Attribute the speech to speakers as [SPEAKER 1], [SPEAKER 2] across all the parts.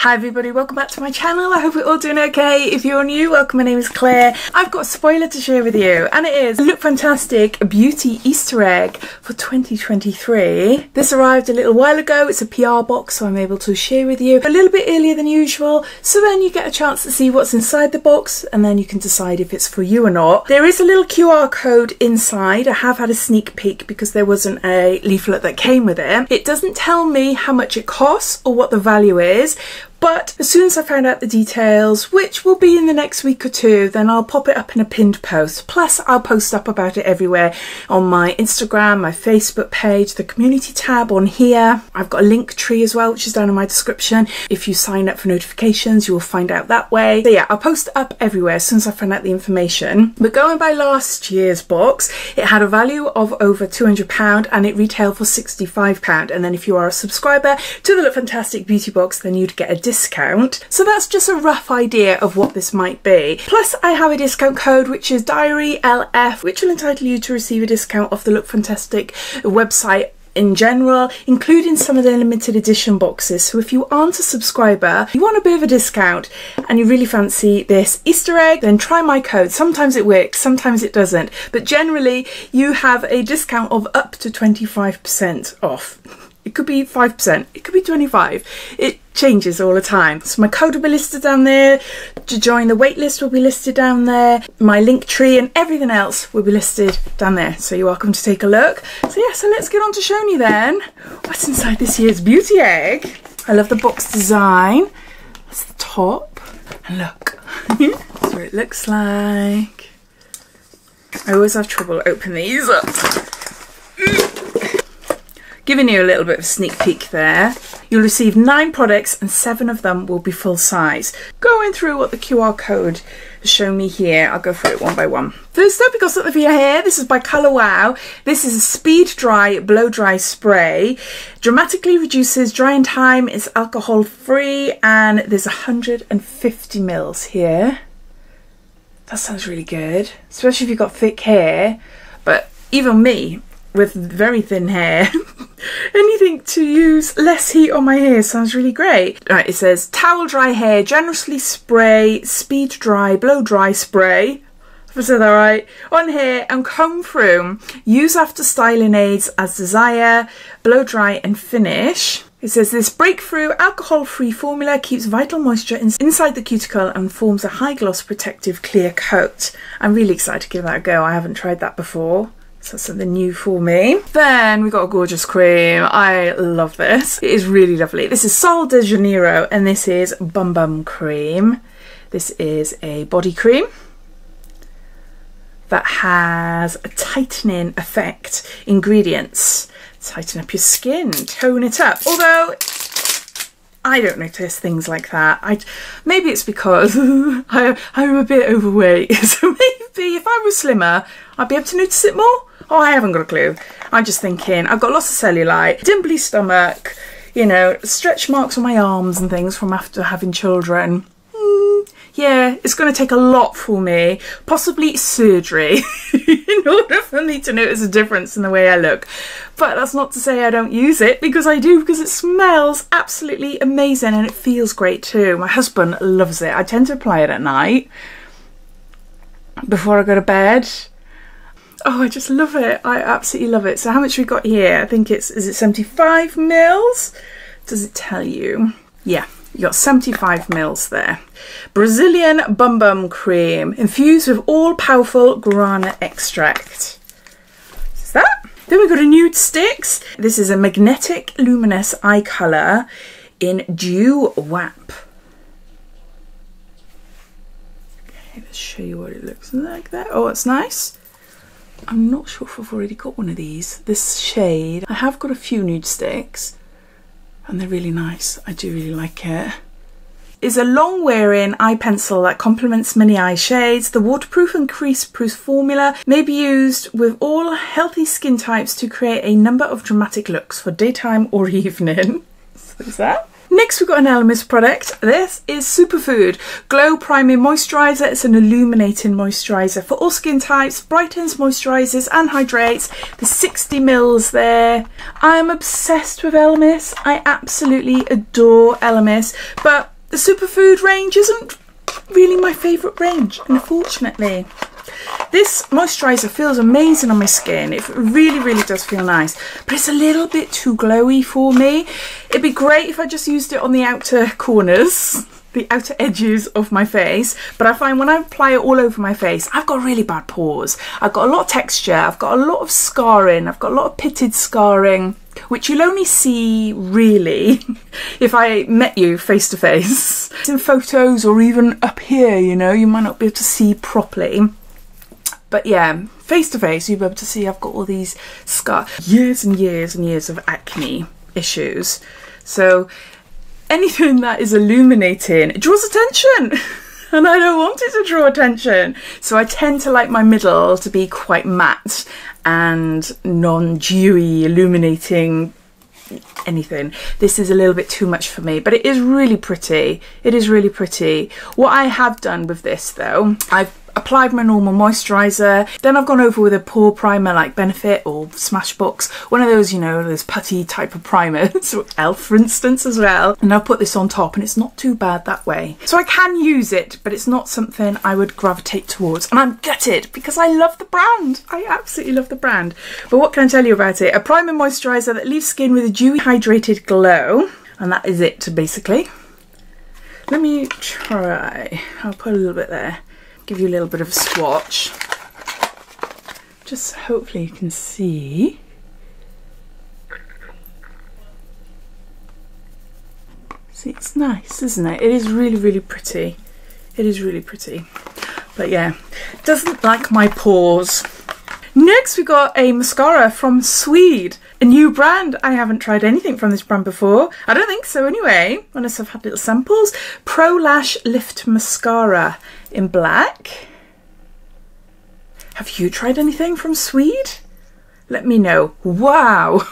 [SPEAKER 1] Hi everybody, welcome back to my channel. I hope you're all doing okay. If you're new, welcome. My name is Claire. I've got a spoiler to share with you, and it is a Lookfantastic beauty Easter egg for 2023. This arrived a little while ago. It's a PR box, so I'm able to share with you a little bit earlier than usual, so then you get a chance to see what's inside the box, and then you can decide if it's for you or not. There is a little QR code inside. I have had a sneak peek because there wasn't a leaflet that came with it. It doesn't tell me how much it costs or what the value is, but as soon as I find out the details, which will be in the next week or two, then I'll pop it up in a pinned post. Plus I'll post up about it everywhere on my Instagram, my Facebook page, the community tab on here. I've got a link tree as well, which is down in my description. If you sign up for notifications, you will find out that way. So yeah, I'll post it up everywhere as soon as I find out the information. But going by last year's box, it had a value of over £200 and it retailed for £65. And then if you are a subscriber to the Lookfantastic beauty box, then you'd get a discount. So that's just a rough idea of what this might be. Plus I have a discount code which is DiaryLF, which will entitle you to receive a discount off the Lookfantastic website in general, including some of the limited edition boxes. So if you aren't a subscriber, you want a bit of a discount and you really fancy this Easter egg, then try my code. Sometimes it works, sometimes it doesn't, but generally you have a discount of up to 25% off. It could be 5%, it could be 25%. It changes all the time. So my code will be listed down there, to join the waitlist will be listed down there, my link tree and everything else will be listed down there. So you're welcome to take a look. So yeah, so let's get on to showing you then what's inside this year's beauty egg. I love the box design. That's the top. And look, that's what it looks like. I always have trouble opening these up. Giving you a little bit of a sneak peek there. You'll receive 9 products and 7 of them will be full size. Going through what the QR code has shown me here, I'll go through it one by one. First up, we've got something for your hair. This is by Colour Wow. This is a speed dry blow dry spray. Dramatically reduces drying time, it's alcohol free, and there's 150 mils here. That sounds really good, especially if you've got thick hair. But even me, with very thin hair, anything to use less heat on my hair sounds really great. Right, it says towel dry hair, generously spray, speed dry, blow dry spray. If I said that right, on hair and comb through. Use after styling aids as desire, blow dry and finish. It says this breakthrough alcohol-free formula keeps vital moisture inside the cuticle and forms a high gloss protective clear coat. I'm really excited to give that a go. I haven't tried that before. So that's something new for me. Then we got a gorgeous cream. I love this. It is really lovely. This is Sol de Janeiro and this is Bum Bum Cream. This is a body cream that has a tightening effect. Ingredients: tighten up your skin, tone it up. Although I don't notice things like that. Maybe it's because I'm a bit overweight. So maybe if I was slimmer, I'd be able to notice it more. Oh, I haven't got a clue. I'm just thinking, I've got lots of cellulite, dimply stomach, you know, stretch marks on my arms and things from after having children. Yeah, it's going to take a lot for me, possibly surgery, in order for me to notice a difference in the way I look. But that's not to say I don't use it, because I do, because it smells absolutely amazing and it feels great too. My husband loves it. I tend to apply it at night before I go to bed. Oh, I just love it. I absolutely love it. So how much we got here? I think it's, is it 75 mils? Does it tell you? Yeah. You got 75 mils there. Brazilian Bum Bum Cream, infused with all-powerful guarana extract. Is that? Then we've got a nude sticks. This is a magnetic luminous eye colour in Dew Wap. Okay, let's show you what it looks like there. Oh, it's nice. I'm not sure if I've already got one of these. This shade. I have got a few nude sticks, and they're really nice. I do really like it. It's a long wearing eye pencil that complements many eye shades. The waterproof and crease proof formula may be used with all healthy skin types to create a number of dramatic looks for daytime or evening. So is that? Next we've got an Elemis product. This is Superfood Glow Priming Moisturiser. It's an illuminating moisturiser for all skin types, brightens, moisturizes and hydrates. There's 60 mils there. I am obsessed with Elemis. I absolutely adore Elemis, but the superfood range isn't really my favourite range, unfortunately. This moisturiser feels amazing on my skin. It really, really does feel nice, but it's a little bit too glowy for me. It'd be great if I just used it on the outer corners, the outer edges of my face, but I find when I apply it all over my face, I've got really bad pores. I've got a lot of texture, I've got a lot of scarring, I've got a lot of pitted scarring, which you'll only see really if I met you face to face. In photos or even up here, you know, you might not be able to see properly. But yeah, face to face, you'll be able to see I've got all these years and years and years of acne issues. So anything that is illuminating, it draws attention. And I don't want it to draw attention. So I tend to like my middle to be quite matte and non-dewy, illuminating anything. This is a little bit too much for me, but it is really pretty. It is really pretty. What I have done with this though, I've applied my normal moisturiser, then I've gone over with a pore primer like Benefit or Smashbox, one of those, you know, those putty type of primers, or Elf for instance as well, and I'll put this on top and it's not too bad that way. So I can use it, but it's not something I would gravitate towards, and I'm gutted because I love the brand. I absolutely love the brand. But what can I tell you about it? A primer moisturiser that leaves skin with a dewy hydrated glow, and that is it basically. Let me try, I'll put a little bit there. Give you a little bit of a swatch. Just hopefully you can see. See, it's nice, isn't it? It is really, really pretty. It is really pretty. But yeah, doesn't like my pores. Next we got a mascara from Swede, a new brand. I haven't tried anything from this brand before. I don't think so anyway, unless I've had little samples. Pro Lash Lift Mascara in black. Have you tried anything from Swede? Let me know. Wow.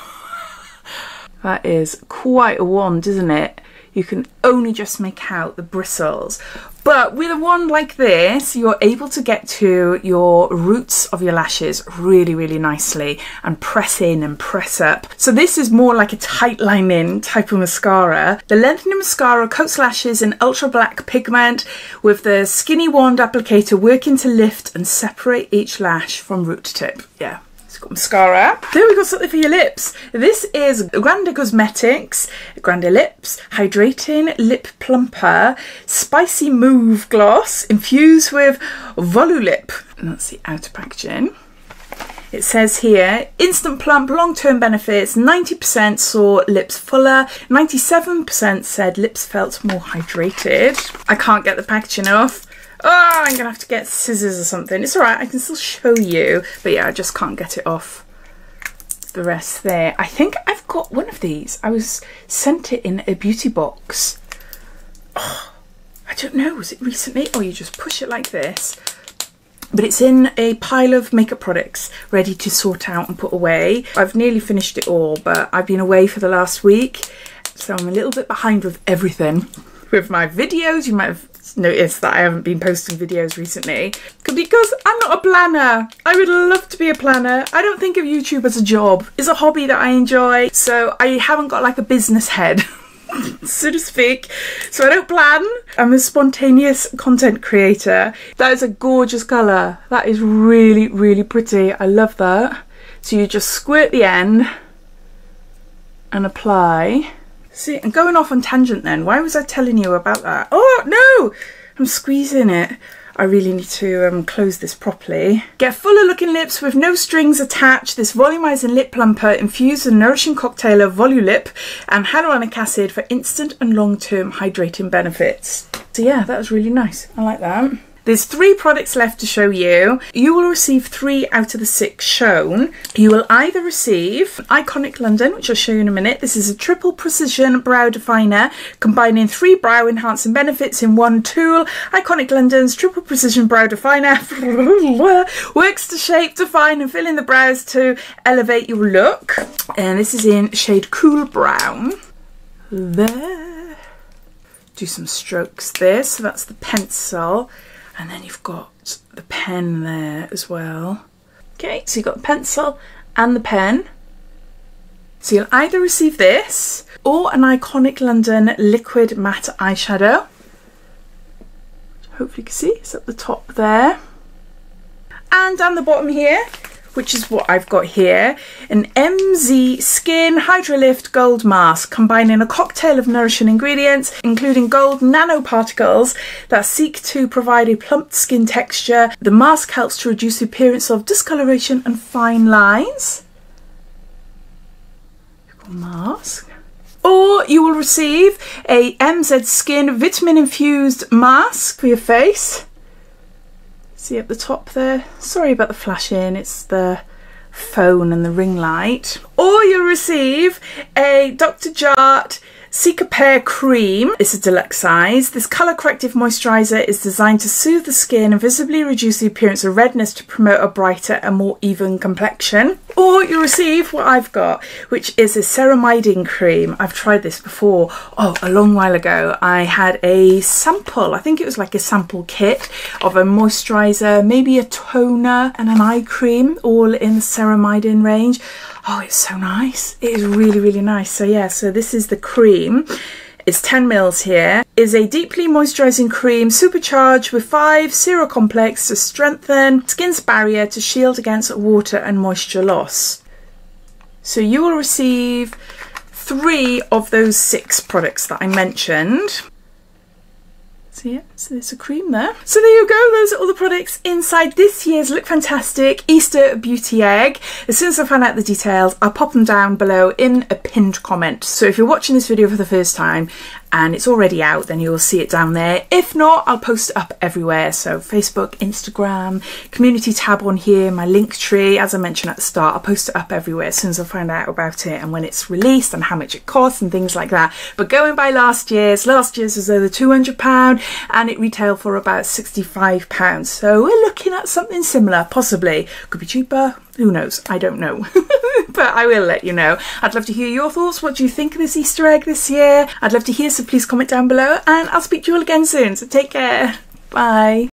[SPEAKER 1] That is quite a wand, isn't it? You can only just make out the bristles. But with a wand like this, you're able to get to your roots of your lashes really, really nicely and press in and press up. So this is more like a tight lining type of mascara. The lengthening mascara coats lashes in ultra black pigment with the skinny wand applicator working to lift and separate each lash from root to tip. Yeah. Got mascara. Then we got something for your lips. This is Grande Cosmetics Grande Lips Hydrating Lip Plumper Spicy Mauve Gloss infused with Volulip. And that's the outer packaging. It says here, instant plump, long-term benefits, 90% saw lips fuller, 97% said lips felt more hydrated. I can't get the packaging off. Oh, I'm gonna have to get scissors or something. It's alright, I can still show you. But yeah, I just can't get it off the rest there. I think I've got one of these. I was sent it in a beauty box. Oh, I don't know, was it recently? Or you just push it like this. But it's in a pile of makeup products ready to sort out and put away. I've nearly finished it all, but I've been away for the last week. So I'm a little bit behind with everything. With my videos, you might have noticed that I haven't been posting videos recently because I'm not a planner. I would love to be a planner. I don't think of YouTube as a job. It's a hobby that I enjoy, so I haven't got like a business head so to speak, so I don't plan. I'm a spontaneous content creator. That is a gorgeous colour. That is really, really pretty. I love that. So you just squirt the end and apply. See, I'm going off on tangent then. Why was I telling you about that? Oh, no! I'm squeezing it. I really need to close this properly. Get fuller looking lips with no strings attached. This volumizing lip plumper infuses a nourishing cocktail of Volulip and hyaluronic acid for instant and long-term hydrating benefits. So yeah, that was really nice. I like that. There's 3 products left to show you. You will receive 3 out of the 6 shown. You will either receive Iconic London, which I'll show you in a minute. This is a triple precision brow definer, combining 3 brow enhancing benefits in one tool. Iconic London's triple precision brow definer works to shape, define and fill in the brows to elevate your look. And this is in shade Cool Brown. There. Do some strokes there. So that's the pencil. And then you've got the pen there as well. Okay, so you've got the pencil and the pen. So you'll either receive this or an Iconic London liquid matte eyeshadow. Hopefully you can see, it's at the top there. And down the bottom here, which is what I've got here, an MZ Skin Hydrolift Gold Mask, combining a cocktail of nourishing ingredients, including gold nanoparticles that seek to provide a plump skin texture. The mask helps to reduce the appearance of discoloration and fine lines. Mask. Or you will receive a MZ Skin Vitamin Infused Mask for your face. See at the top there? Sorry about the flashing, it's the phone and the ring light. Or you'll receive a Dr. Jart Cicapair Cream. It's a deluxe size. This colour corrective moisturiser is designed to soothe the skin and visibly reduce the appearance of redness to promote a brighter and more even complexion. Or you receive what I've got, which is a ceramiding cream. I've tried this before, a long while ago. I had a sample, I think it was like a sample kit of a moisturiser, maybe a toner and an eye cream, all in the ceramiding range. Oh, it's so nice. It is really, really nice. So yeah, so this is the cream. It's 10 mils here. Is a deeply moisturising cream supercharged with 5 serocomplex to strengthen skin's barrier to shield against water and moisture loss. So you will receive 3 of those 6 products that I mentioned. So yeah, so there's a cream there. So there you go, those are all the products inside this year's Lookfantastic Easter Beauty Egg. As soon as I find out the details, I'll pop them down below in a pinned comment. So if you're watching this video for the first time and it's already out, then you'll see it down there. If not, I'll post it up everywhere. So Facebook, Instagram, community tab on here, my link tree, as I mentioned at the start, I'll post it up everywhere as soon as I find out about it and when it's released and how much it costs and things like that. But going by last year's was over £200 and it retailed for about £65. So we're looking at something similar, possibly. Could be cheaper, who knows, I don't know. But I will let you know. I'd love to hear your thoughts. What do you think of this Easter egg this year? I'd love to hear, so please comment down below and I'll speak to you all again soon. So take care. Bye.